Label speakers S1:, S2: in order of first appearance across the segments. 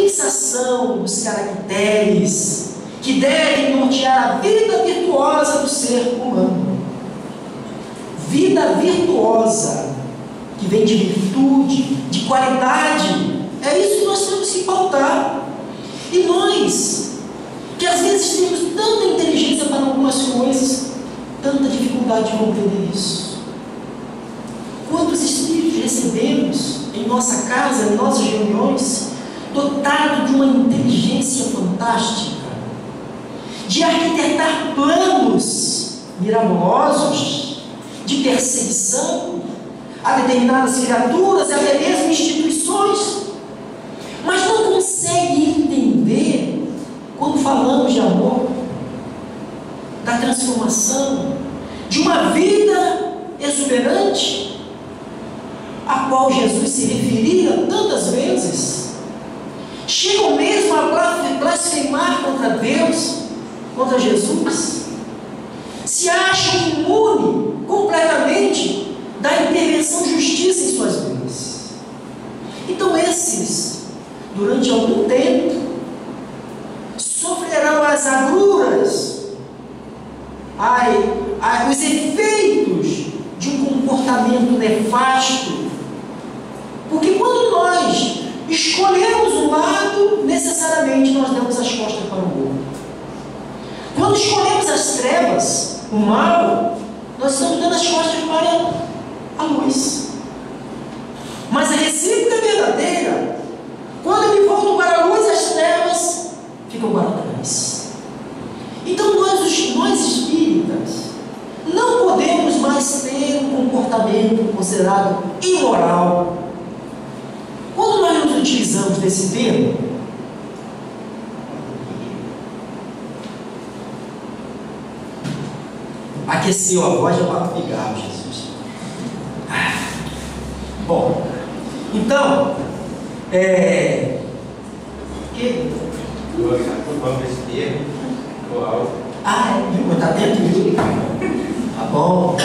S1: fixação dos caracteres que devem nortear a vida virtuosa do ser humano. Vida virtuosa, que vem de virtude, de qualidade. É isso que nós temos que pautar. E nós, que às vezes temos tanta inteligência para algumas coisas, tanta dificuldade de compreender isso. Quantos espíritos recebemos em nossa casa, em nossas reuniões, dotados de uma inteligência fantástica, de arquitetar planos miraculosos, de perseguição a determinadas criaturas, até mesmo instituições, mas não consegue entender, quando falamos de amor, da transformação, de uma vida exuberante, a qual Jesus se referia tantas vezes. Chegam mesmo a blasfemar contra Deus, contra Jesus, se acham imunes completamente da intervenção de justiça em suas vidas. Então esses, durante algum tempo, sofrerão as agruras, os efeitos de um comportamento nefasto, porque quando nós escolhemos um lado, necessariamente nós damos as costas para o outro. Quando escolhemos as trevas, o mal, nós estamos dando as costas para a luz. Mas a recíproca é verdadeira. Quando eu me volto para a luz, as trevas ficam para trás. Então nós espíritas não podemos mais ter um comportamento considerado imoral. Quando nós nos utilizamos desse termo, aqueceu a voz para pigar, Jesus. Bom, então, está dentro do tá bom.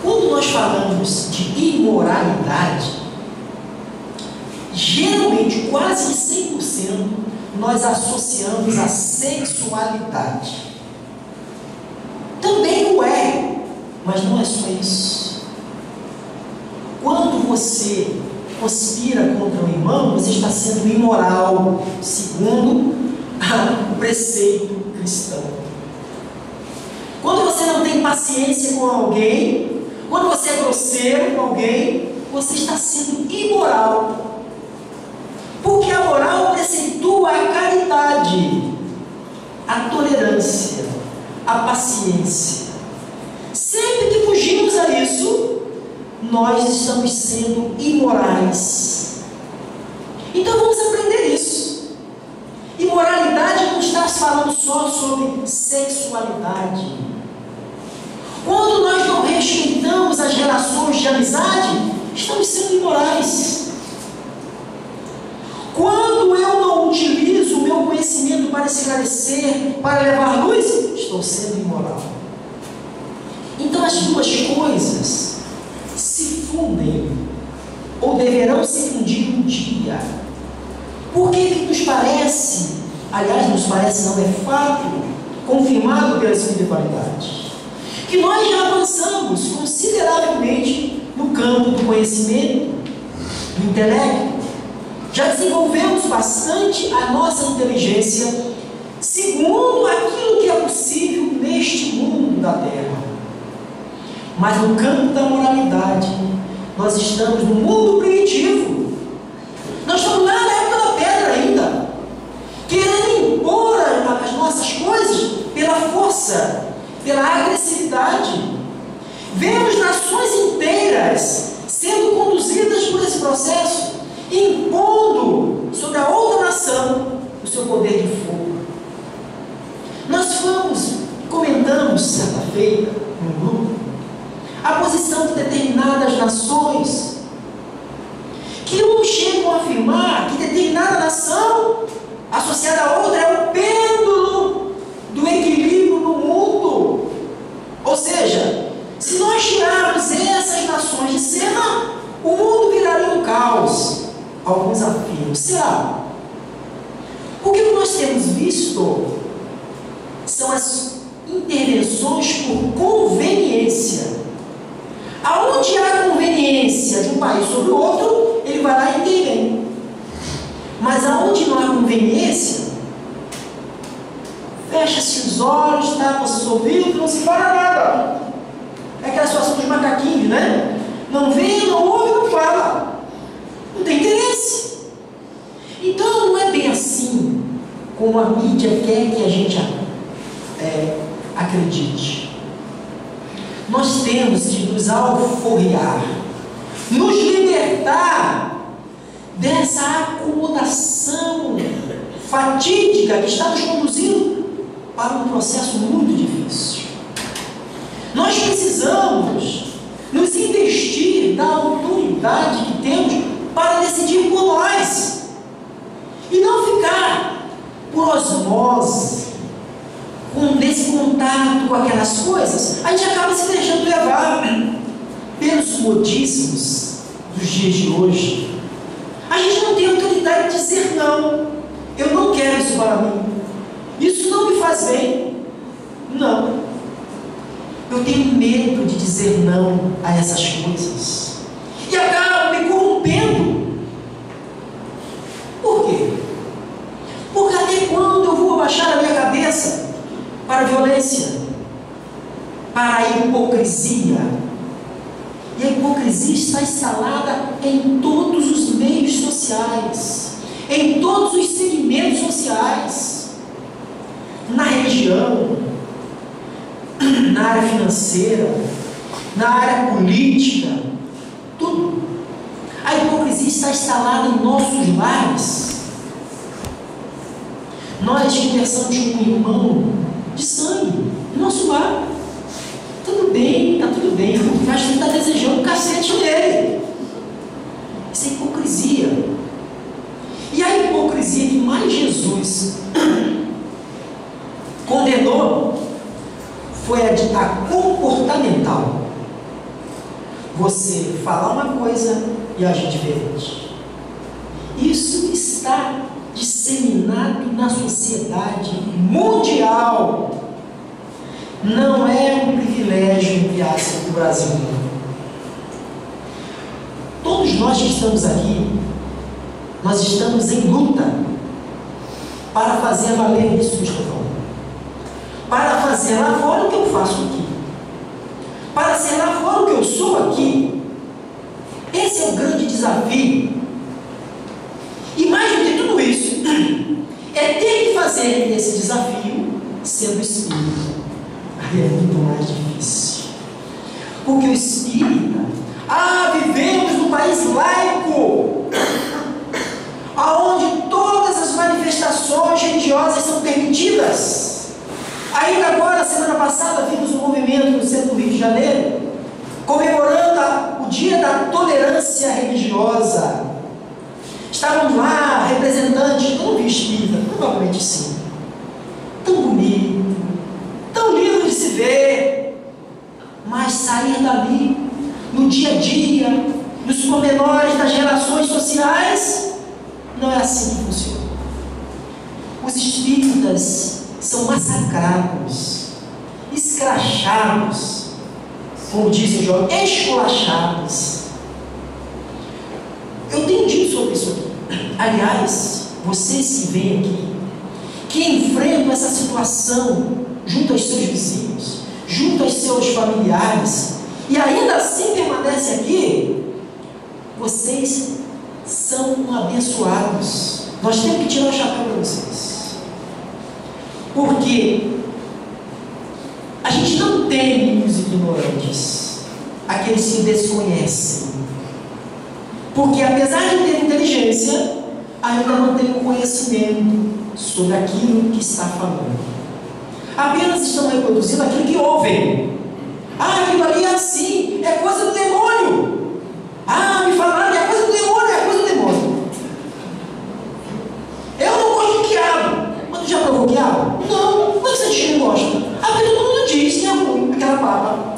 S1: Quando nós falamos de imoralidade, geralmente, quase 100%, nós associamos a sexualidade. Também o é, mas não é só isso. Quando você conspira contra um irmão, você está sendo imoral, segundo o preceito cristão. Quando você não tem paciência com alguém, quando você é grosseiro com alguém, você está sendo imoral. Porque a moral preceitua a caridade, a tolerância, a paciência. Sempre que fugimos a isso, nós estamos sendo imorais. Então vamos aprender isso. Imoralidade não está falando só sobre sexualidade. Quando nós não respeitamos as relações de amizade, estamos sendo imorais. Quando eu não utilizo o meu conhecimento para esclarecer, para levar luz, estou sendo imoral. Então as duas coisas se fundem, ou deverão se fundir um dia. Por que nos parece, aliás, nos parece, não é fato, confirmado pela espiritualidade, que nós já avançamos consideravelmente no campo do conhecimento, do intelecto, já desenvolvemos bastante a nossa inteligência, segundo aquilo que é possível neste mundo da Terra. Mas no campo da moralidade, nós estamos no mundo primitivo. Nós estamos lá na época da pedra ainda, querendo impor as nossas coisas pela força, pela agressividade. Vemos nações inteiras sendo conduzidas por esse processo, impondo sobre a outra nação o seu poder de fogo. Nós comentamos certa feita no grupo a posição de determinadas nações, que uns chegam a afirmar que determinada nação associada a outra é o pêndulo do equilíbrio no mundo. Ou seja, se nós tirarmos essas nações de cena, o mundo viraria um caos. Alguns afirmam, será? temos visto são as intervenções por conveniência. Aonde há conveniência de um país sobre o outro, ele vai lá e intervém. Mas aonde não há conveniência, fecha-se os olhos, tapa-se os ouvidos, não se fala nada. É aquela situação dos macaquinhos, né? Não vê, não ouve, não fala. Não tem interesse. Então não é bem assim como a mídia quer que a gente acredite. Nós temos que nos alforriar, nos libertar dessa acomodação fatídica que está nos conduzindo para um processo muito difícil. Nós precisamos nos investir da autoridade que temos para decidir por nós e não ficar por osmose, nesse contato com aquelas coisas. A gente acaba se deixando levar pelos modismos dos dias de hoje. A gente não tem autoridade de dizer não. Eu não quero isso para mim. Isso não me faz bem. Não. Eu tenho medo de dizer não a essas coisas. E acabo me corrompendo. Por quê? Porque até quando eu vou abaixar a minha cabeça para a violência, para a hipocrisia? E a hipocrisia está instalada em todos os meios sociais, em todos os segmentos sociais, na religião, na área financeira, na área política, tudo. A hipocrisia está instalada em nossos lares. Nós conversamos com um irmão de sangue, no nosso lar. Tudo bem, está tudo bem, mas ele está desejando um cacete nele. Isso é hipocrisia. E a hipocrisia que mais Jesus condenou foi a comportamental. Você falar uma coisa e agir diferente. Isso está disseminado na sociedade mundial. Não é um privilégio, entre aspas, do Brasil. Todos nós que estamos aqui, nós estamos em luta para fazer valer isso que estou falando. Para fazer lá fora o que eu faço aqui. Para ser lá fora o que eu sou aqui. Esse é o grande desafio. E mais do que tudo isso, é ter que fazer esse desafio sendo espírita. Aí é muito mais difícil. Porque o espírita, vivemos num país laico, onde todas as manifestações religiosas são permitidas. Ainda agora, semana passada, vimos um movimento no centro do Rio de Janeiro, comemorando o Dia da Tolerância Religiosa. Estavam lá representantes, eu não vi espírita, provavelmente sim. Tão bonito, tão lindo de se ver, mas sair dali, no dia a dia, nos pormenores das relações sociais, não é assim que funciona. Os espíritas são massacrados, escrachados, como dizem os jovens, esculachados. Eu tenho dito sobre isso aqui. Aliás, vocês que vêm aqui, que enfrentam essa situação junto aos seus vizinhos, junto aos seus familiares, e ainda assim permanecem aqui, vocês são abençoados. Nós temos que tirar o chapéu para vocês. Porque a gente não teme os ignorantes, aqueles que desconhecem. Porque apesar de ter inteligência, ainda não tem conhecimento sobre aquilo que está falando. Apenas estão reproduzindo aquilo que ouvem. Aquilo ali é assim, é coisa do demônio. Me falaram que é coisa do demônio, é coisa do demônio. Eu não gosto de quiabo. Mas tu já provou quiabo? Não, como é que você diz que não gosta? Porque todo mundo diz que é ruim, aquela baba.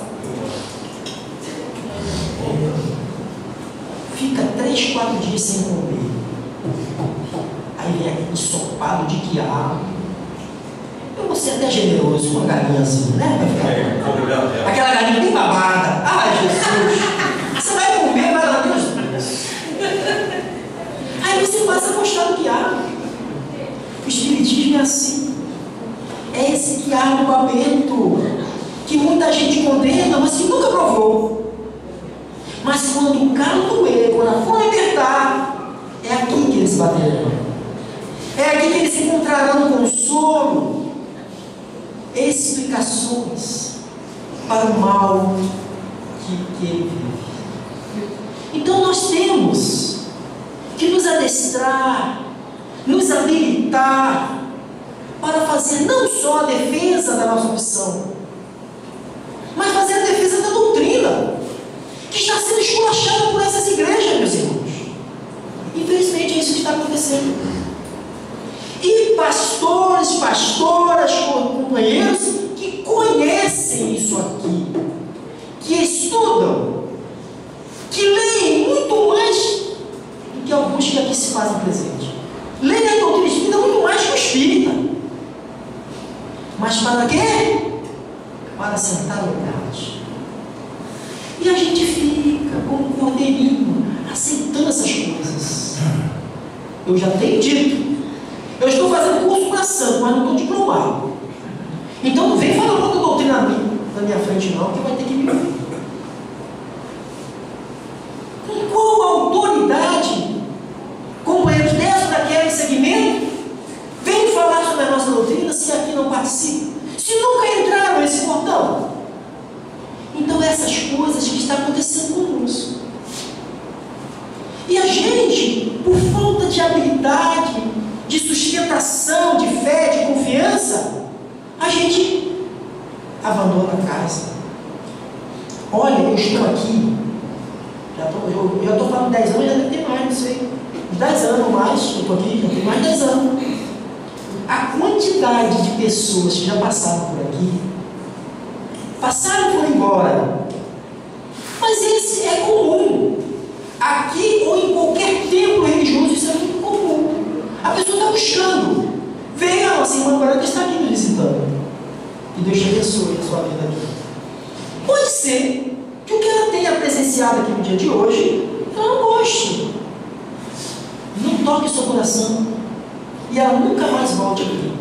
S1: Fica 3, 4 dias sem comer. Aí vem aqui. ensopado de quiabo. Eu vou ser até generoso, uma galinhazinha, né? Aquela galinha bem babada. Ai, Jesus! Você vai comer, vai lá, Deus. Aí você passa a gostar do quiabo. O espiritismo é assim. É esse quiabo babento que muita gente condena, mas que nunca provou. Mas quando o calo doer, quando a fome apertar, é aqui que eles baterão. É aqui que eles encontrarão consolo, explicações para o mal que ele vive. Então nós temos que nos adestrar, nos habilitar para fazer não só a defesa da nossa opção, mas fazer a defesa da doutrina, que está sendo esculachada por essas igrejas, meus irmãos. Infelizmente é isso que está acontecendo. E pastores, pastoras, companheiros que conhecem isso aqui, que estudam, que leem muito mais do que alguns que aqui se fazem presente. Leem a doutrina espírita muito mais que o espírita. Mas para quê? Para sentar olhados. E a gente fica como um cordeirinho, aceitando essas coisas. Eu já tenho dito. Eu estou fazendo curso para santo, mas não estou diplomado. Então não vem falar outra doutrina na minha frente não, que vai ter que me ouvir. Com qual autoridade, companheiros dessa daquele segmento, vem falar sobre a nossa doutrina se aqui não participam? Se nunca entraram nesse portão? Então essas coisas que estão acontecendo conosco. E a gente, por falta de habilidade, de sustentação, de fé, de confiança, a gente abandona a casa. Olha, eu estou aqui, eu já estou falando 10 anos, já deve ter mais, não sei, 10 anos ou mais, eu estou aqui, já tem mais de 10 anos. A quantidade de pessoas que já passaram por aqui, passaram e foram embora, mas esse é comum, aqui ou em qualquer templo religioso, isso é muito comum. A pessoa está buscando. Vem a nossa irmã Branca está aqui nos visitando. Que Deus te abençoe a sua vida aqui. Pode ser que o que ela tenha presenciado aqui no dia de hoje, ela não goste. Não toque seu coração. E ela nunca mais volte aqui.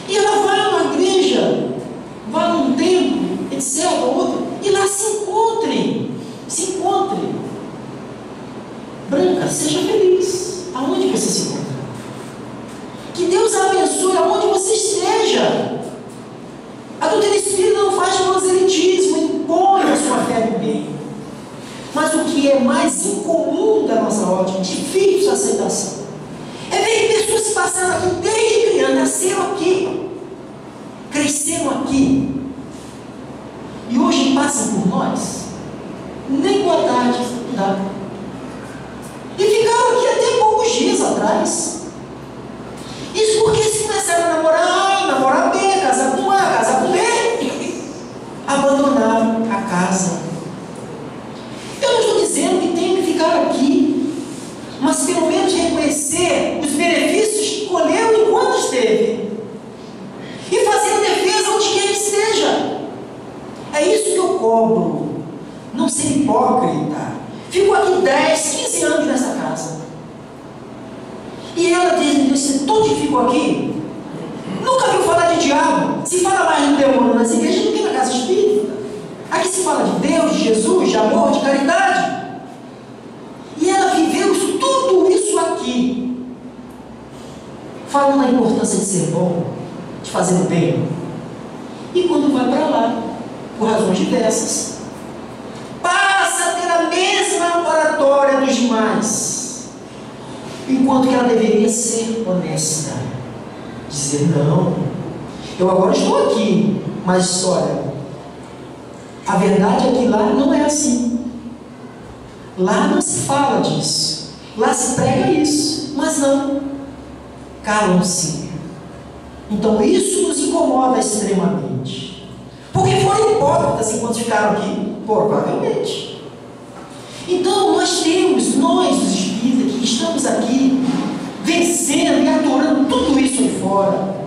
S1: E ela vai numa igreja, vai num templo, etc. Outro, e lá se encontre. Se encontre. Branca, seja feliz. Aonde você se encontra? Que Deus a abençoe aonde você esteja. A doutrina espírita não faz proselitismo, impõe a sua fé no bem. Mas o que é mais incomum da nossa ordem, difícil de aceitação, é ver que pessoas que passaram aqui desde criança, nasceram aqui, cresceram aqui, e hoje passam por nós, nem boa tarde dá. E ficaram aqui até poucos dias atrás. Isso porque se começaram a namorar A, namorar B, casar com A, casar com B, abandonaram a casa. Eu não estou dizendo que tem que ficar aqui, mas pelo menos reconhecer os benefícios que colheu enquanto esteve e fazer a defesa onde quer que esteja. É isso que eu cobro. Não ser hipócrita. Fico aqui 10, 15 anos nessa casa. E ela diz, todo que ficou aqui, nunca viu falar de diabo. Se fala mais do demônio nas igrejas do que na casa espírita. Aqui se fala de Deus, de Jesus, de amor, de caridade. E ela viveu tudo isso aqui, falando da importância de ser bom, de fazer o bem. E quando vai para lá, por razões diversas, passa a ter a mesma oratória dos demais. Enquanto que ela deveria ser honesta, dizer, não, eu agora estou aqui, mas olha, a verdade é que lá não é assim. Lá não se fala disso, lá se prega isso, mas não, calam-se. Então isso nos incomoda extremamente, porque foram hipócritas enquanto ficaram aqui, provavelmente. Então nós temos, nós os espíritas que estamos aqui, vencendo e aturando aí fora.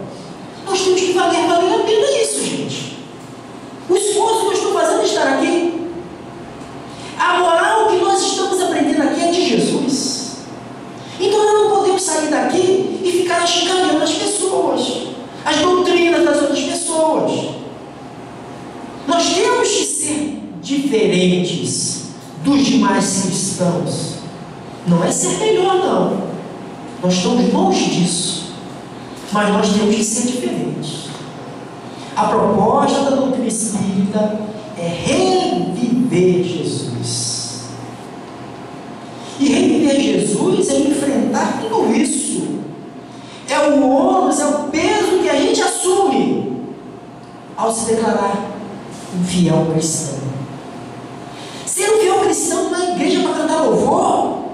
S1: Nós temos que valer a pena isso, gente. O esforço que eu estou fazendo é estar aqui. A moral que nós estamos aprendendo aqui é de Jesus. Então nós não podemos sair daqui e ficar achincalhando as pessoas, as doutrinas das outras pessoas. Nós temos que ser diferentes dos demais cristãos. Não é ser melhor, não. Nós estamos longe disso. Mas nós temos que ser diferentes. A proposta da doutrina espírita é reviver Jesus. E reviver Jesus é enfrentar tudo isso. É o ônus, é o peso que a gente assume ao se declarar um fiel cristão. Ser um fiel cristão não é igreja para cantar louvor,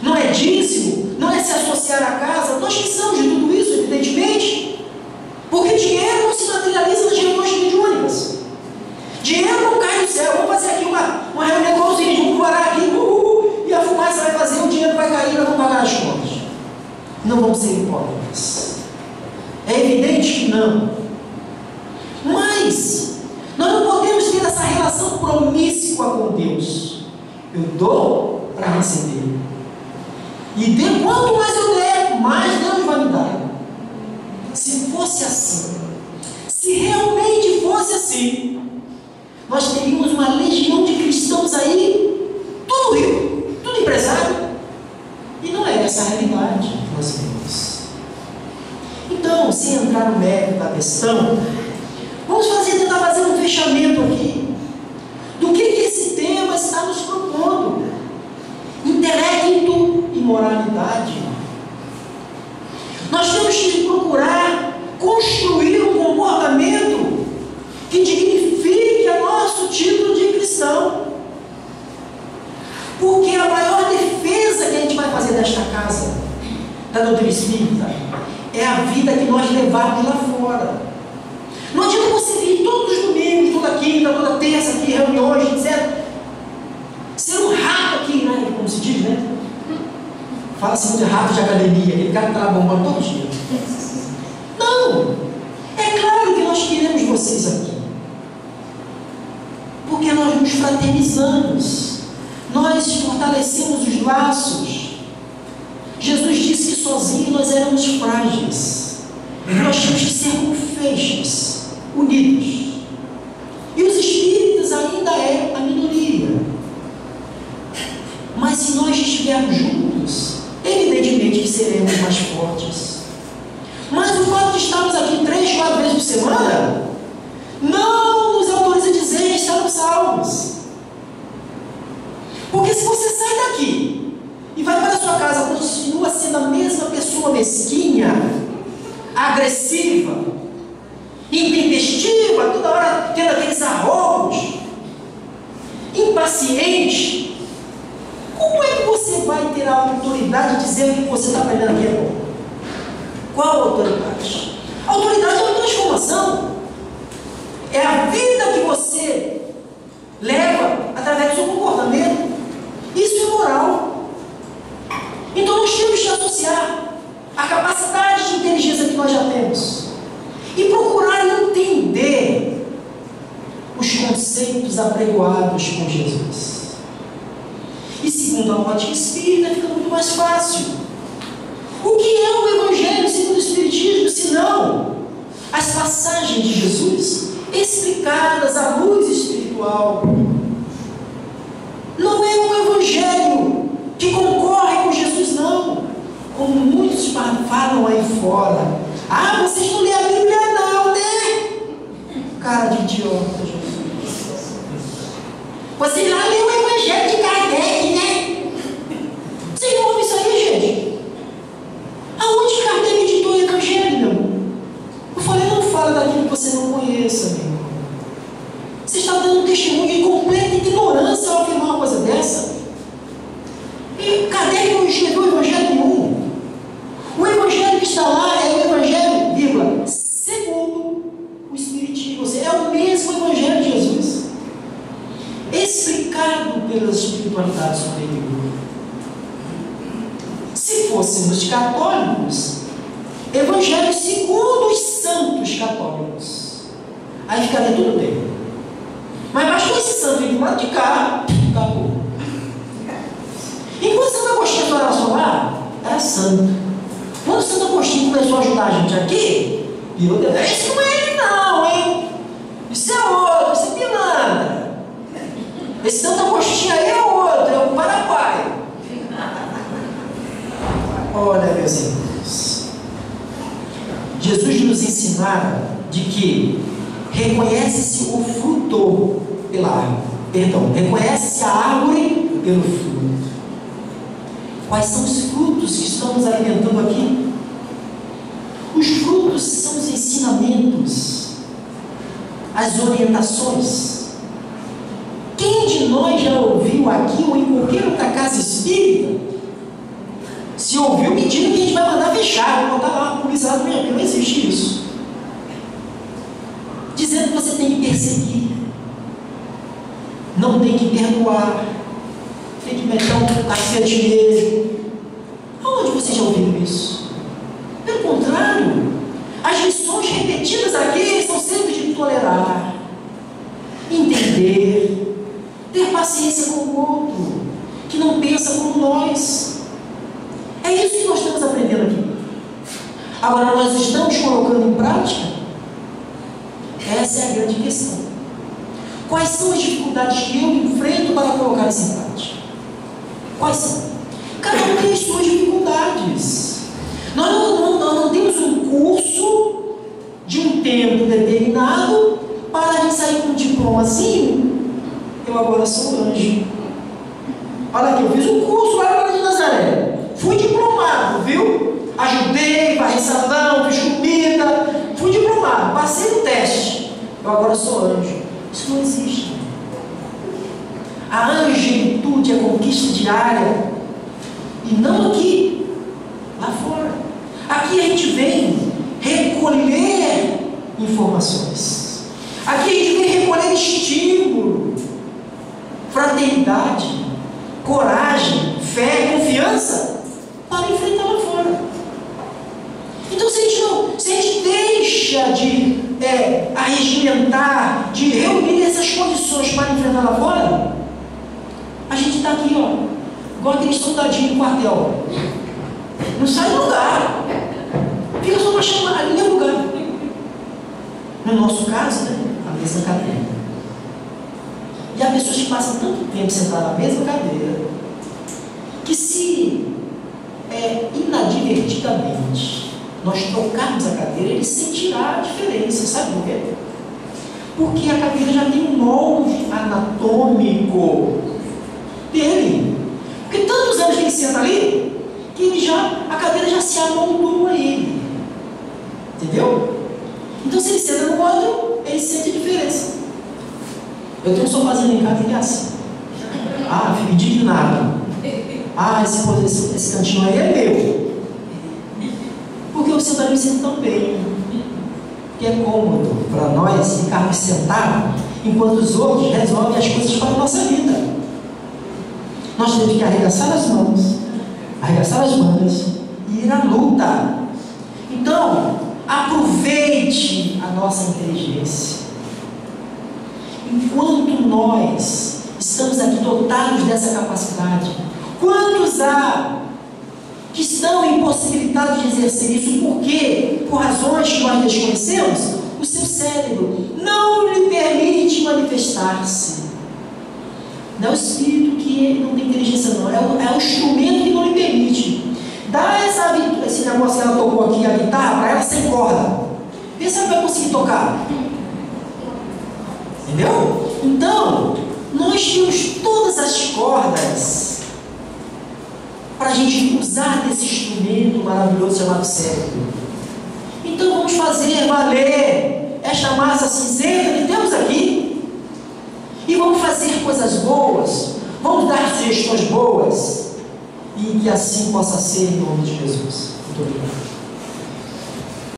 S1: não é dízimo, não é se associar à casa. Nós precisamos de tudo isso, evidentemente, porque dinheiro não se materializa nas reuniões mediúnicas. Dinheiro não cai do céu. Vamos fazer aqui uma reunião com os seguinte, vamos orar aqui, e a fumaça vai fazer, o dinheiro vai cair e nós vamos pagar as contas. Não vamos ser hipócritas. É evidente que não. Mas nós não podemos ter essa relação promíscua com Deus. Eu dou para receber. E quanto mais eu der, mais Deus vai me dar. Se fosse assim, se realmente fosse assim, nós teríamos uma legião de cristãos aí, tudo rico, tudo empresário. E não é essa a realidade que nós temos. Então, sem entrar no mérito da questão, vamos tentar fazer um fechamento aqui do que esse tema está nos propondo. Intelecto e moralidade. Nós temos que procurar construir um comportamento que dignifique o nosso título de cristão. Porque a maior defesa que a gente vai fazer desta casa, da doutrina espírita, é a vida que nós levarmos lá fora. Não adianta você vir todos os domingos, toda quinta, toda terça, aqui, reuniões, etc. Ser um rato aqui, né? Como se diz, né? Fala-se muito de rato de academia, aquele cara que está bombando todo dia. Não! É claro que nós queremos vocês aqui. Porque nós nos fraternizamos. Nós fortalecemos os laços. Jesus disse que sozinhos nós éramos frágeis. Nós tínhamos que ser como feixes, unidos. E os espíritas ainda é a minoria. Mas se nós estivermos juntos, evidentemente que seremos mais fortes. Mas o fato de estarmos aqui 3, 4 vezes por semana não nos autoriza a dizer que estamos salvos. Porque se você sai daqui e vai para a sua casa, continua sendo a mesma pessoa mesquinha, agressiva, intempestiva, toda hora tendo aqueles arroubos, impaciente, como é que você vai ter a autoridade de dizer que você está aprendendo aqui é bom? Qual a autoridade? A autoridade é uma transformação. É a vida que você leva através do seu comportamento. Isso é moral. Então nós temos que associar a capacidade de inteligência que nós já temos e procurar entender os conceitos apregoados com Jesus. E segundo a ótica espírita, fica muito mais fácil. O que é o Evangelho segundo o Espiritismo, senão as passagens de Jesus explicadas à luz espiritual? Não é um Evangelho que concorre com Jesus, não. Como muitos falam aí fora. Ah, vocês não lêem a Bíblia, não, né? Cara de idiota, Jesus. Vocês lá lêem o Evangelho de Kardec, né? Vocês não ouvem isso aí, gente? Aonde Kardec editou o Evangelho? Eu falei, não fala daquilo que você não conheça, meu irmão. Você está dando um testemunho de completa ignorância ao afirmar uma coisa dessa. E Kardec não escreveu o Evangelho nenhum. O Evangelho que está lá é o Evangelho, vírgula, segundo o Espiritismo. Ou seja, é o mesmo Evangelho de Jesus, explicado pelas espiritualidades superiores. Se fôssemos católicos, Evangelho segundo os santos católicos. Aí ficaria tudo bem. Mas bastou esse santo vir do lado de cá, acabou. Enquanto Santo Agostinho estava solar, era santo. Quando Santo Agostinho começou a ajudar a gente aqui, virou Deus. Esse não é ele não, hein? Isso é outro, isso é pilantra. Esse Santo Agostinho aí é outro, é o Paraguai. Olha, meus irmãos, Jesus nos ensinara de que reconhece-se o frutor pela árvore. Perdão, reconhece-se a árvore pelo fruto. Quais são os frutos que estão nos alimentando aqui? Os frutos são os ensinamentos, as orientações. Quem de nós já ouviu aqui ou em qualquer outra casa espírita? Se ouviu, me diga que a gente vai mandar fechar, vai botar lá uma publicidade do meu, não existe isso. Dizendo que você tem que perseguir, não tem que perdoar, tem que meter um cacete nele. Aonde você já ouviu isso? Pelo contrário, as lições repetidas aqui são sempre de tolerar, entender, ter paciência com o outro, que não pensa como nós. É isso que nós estamos aprendendo aqui. Agora, nós estamos colocando em prática? Essa é a grande questão. Quais são as dificuldades que eu enfrento para colocar isso em prática? Quais são? Cada um tem as suas dificuldades. Nós não temos um curso de um tempo determinado para a gente sair com um diplomazinho. Eu agora sou um anjo. Olha aqui, eu fiz um curso lá de Nazaré. Fui diplomado, viu? Ajudei, varri salão, fiz comida. Fui diplomado, passei no teste. Eu agora sou anjo. Isso não existe. A angelitude é conquista diária. E não aqui, lá fora. Aqui a gente vem recolher informações. Aqui a gente vem recolher estímulo, fraternidade, coragem, fé, confiança para enfrentar lá fora. Então, se a gente deixa de arregimentar, de reunir essas condições para enfrentar lá fora, a gente está aqui, ó, igual aquele soldadinho no quartel. Não sai do lugar. Fica só baixando ali no lugar. No nosso caso, né? A mesma cadeira. E há pessoas que passam tanto tempo sentadas na mesma cadeira que se inadvertidamente nós trocarmos a cadeira, ele sentirá a diferença. Sabe por quê? Porque a cadeira já tem um molde anatômico dele. Porque tantos anos que ele senta ali, que a cadeira já se amoldou a ele. Entendeu? Então, se ele senta no outro, ele sente a diferença. Eu tenho um sofazinho em casa que é assim. Ah, fico indignado. Ah, esse cantinho aí é meu. Porque o sentado me sente tão bem. Que é cômodo para nós ficarmos sentados enquanto os outros resolvem as coisas para a nossa vida. Nós temos que arregaçar as mãos, arregaçar as mangas e ir à luta. Então, aproveite a nossa inteligência. Enquanto nós estamos aqui dotados dessa capacidade, quantos há que estão impossibilitados de exercer isso? Por quê? Por razões que nós desconhecemos, o seu cérebro não lhe permite manifestar-se. Não é o espírito que ele não tem inteligência, não. É o instrumento que não lhe permite. Dá esse negócio que ela tocou aqui, a guitarra, para ela sem corda. Vê se ela vai conseguir tocar. Entendeu? Então, nós temos todas as cordas para a gente usar desse instrumento maravilhoso chamado cérebro. Então, vamos fazer valer esta massa cinzenta que temos aqui. E vamos fazer coisas boas. Vamos dar sugestões boas. E que assim possa ser em nome de Jesus. Muito obrigado.